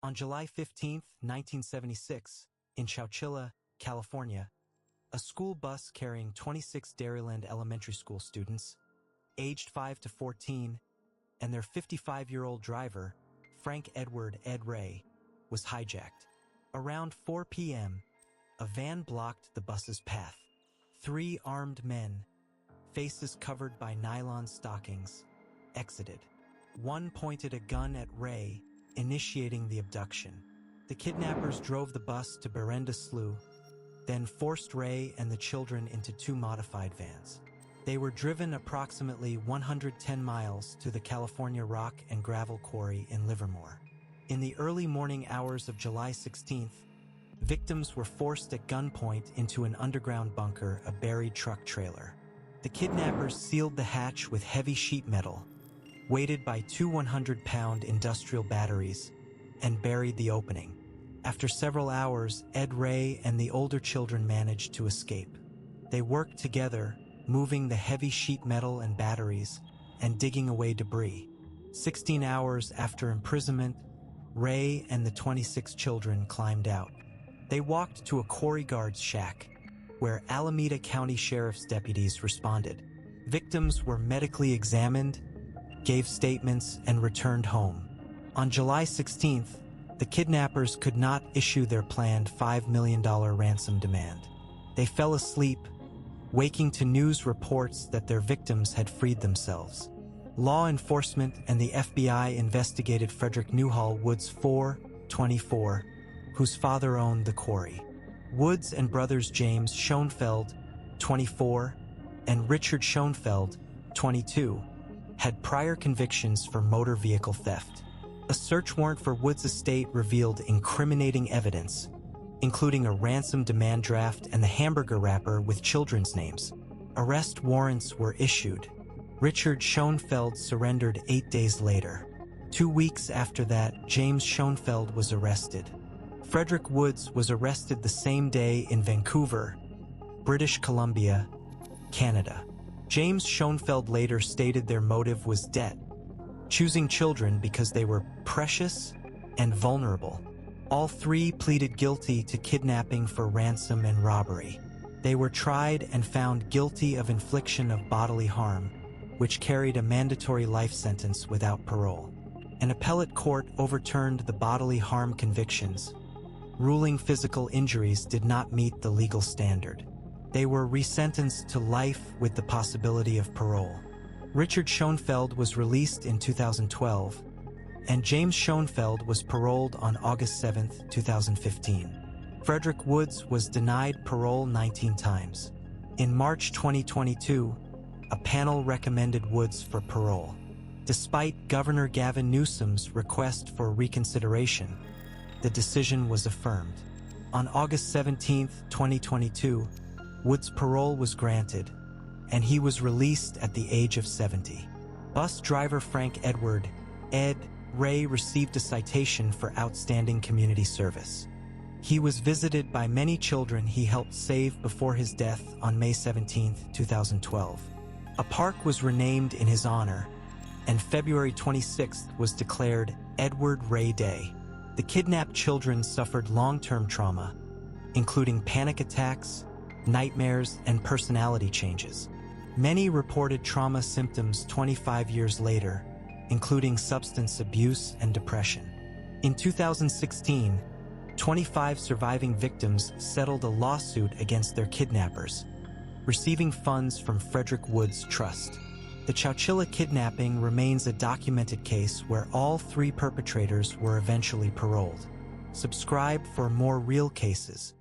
On July 15, 1976, in Chowchilla, California, a school bus carrying 26 Dairyland Elementary School students, aged 5 to 14, and their 55-year-old driver, Frank Edward Ed Ray, was hijacked. Around 4 p.m., a van blocked the bus's path. 3 armed men, faces covered by nylon stockings, exited. One pointed a gun at Ray, initiating the abduction. The kidnappers drove the bus to Berenda Slough, then forced Ray and the children into 2 modified vans. They were driven approximately 110 miles to the California rock and gravel quarry in Livermore. In the early morning hours of July 16th, victims were forced at gunpoint into an underground bunker, a buried truck trailer. The kidnappers sealed the hatch with heavy sheet metal, weighted by 2 100-pound industrial batteries, and buried the opening. After several hours, Ed Ray and the older children managed to escape. They worked together, moving the heavy sheet metal and batteries, and digging away debris. 16 hours after imprisonment, Ray and the 26 children climbed out. They walked to a quarry guard's shack, where Alameda County Sheriff's deputies responded. Victims were medically examined, gave statements, and returned home. On July 16th, the kidnappers could not issue their planned $5 million ransom demand. They fell asleep, waking to news reports that their victims had freed themselves. Law enforcement and the FBI investigated Frederick Newhall Woods IV, 24, whose father owned the quarry. Woods and brothers James Schoenfeld, 24, and Richard Schoenfeld, 22, had prior convictions for motor vehicle theft. A search warrant for Woods' estate revealed incriminating evidence, including a ransom demand draft and the hamburger wrapper with children's names. Arrest warrants were issued. Richard Schoenfeld surrendered 8 days later. 2 weeks after that, James Schoenfeld was arrested. Frederick Woods was arrested the same day in Vancouver, British Columbia, Canada. James Schoenfeld later stated their motive was debt, choosing children because they were precious and vulnerable. All 3 pleaded guilty to kidnapping for ransom and robbery. They were tried and found guilty of infliction of bodily harm, which carried a mandatory life sentence without parole. An appellate court overturned the bodily harm convictions, ruling physical injuries did not meet the legal standard. They were resentenced to life with the possibility of parole. Richard Schoenfeld was released in 2012, and James Schoenfeld was paroled on August 7, 2015. Frederick Woods was denied parole 19 times. In March 2022, a panel recommended Woods for parole. Despite Governor Gavin Newsom's request for reconsideration, the decision was affirmed. On August 17, 2022, Woods' parole was granted, and he was released at the age of 70. Bus driver Frank Edward Ed Ray received a citation for outstanding community service. He was visited by many children he helped save before his death on May 17, 2012. A park was renamed in his honor, and February 26th was declared Edward Ray Day. The kidnapped children suffered long-term trauma, including panic attacks, nightmares, and personality changes. Many reported trauma symptoms 25 years later, including substance abuse and depression. In 2016, 25 surviving victims settled a lawsuit against their kidnappers, receiving funds from Frederick Woods Trust. The Chowchilla Kidnapping remains a documented case where all 3 perpetrators were eventually paroled. Subscribe for more real cases.